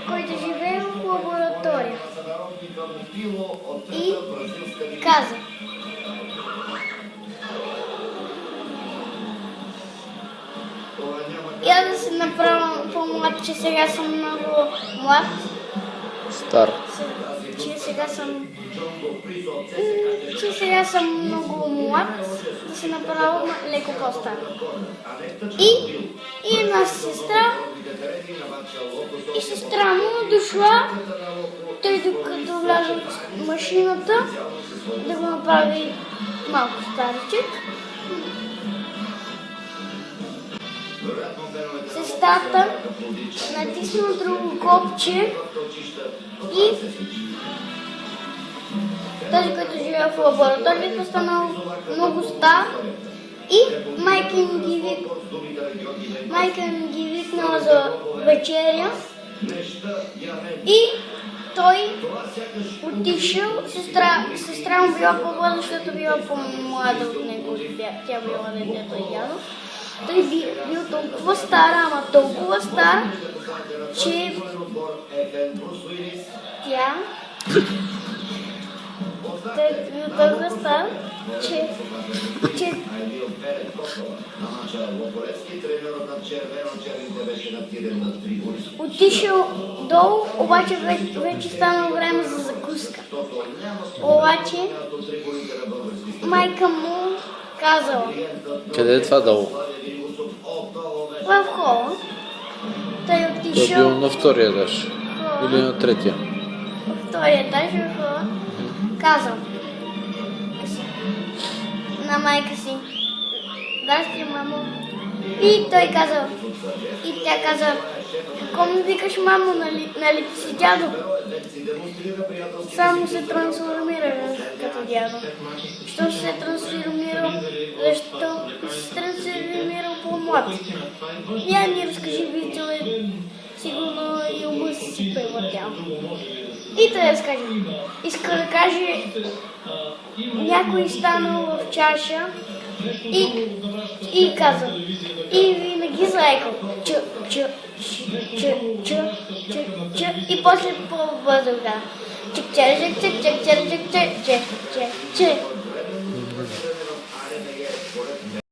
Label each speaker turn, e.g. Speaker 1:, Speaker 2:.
Speaker 1: който живее в лаборатория. И каза: я да се направя по-млад, че сега съм много млад.
Speaker 2: Стар.
Speaker 1: Че сега съм много млад, да се направя леко по-стар. И една сестра, и сестра му дошла, той докато вляза в машината, да го направи малко старичък. Сестрата натисна друго копче и този, който живее в лабораторията, станал много стар и майка им ги викнала за вечеря и той отишъл. Сестра му била по-млада, защото била по-млада от него, тя била детето и дядо. Той бил толкова стар, ама толкова стар, че тя... Той бил толкова стар, че отишъл долу, обаче вече станало време за закуска. Обаче майка му казала:
Speaker 2: Къде е това долу?
Speaker 1: в хола. Той
Speaker 2: Той е
Speaker 1: отишъл
Speaker 2: бил на втория етаж. Или на третия?
Speaker 1: в втория етаж, в хола. Казал на майка си: здрасти, мамо. И той казал, и тя каза: какво ми викаш, мамо, нали си дядо? Само се трансформира като дядо. Що се трансформирал? Защо се трансформирал по-млад? Я ни разкажи вицове, сигурно и ума си превъртял. И той разкаже. Иска да каже: някой станал в чаша и каза, и винаги заекал ч, и после по-бързо каза: чик,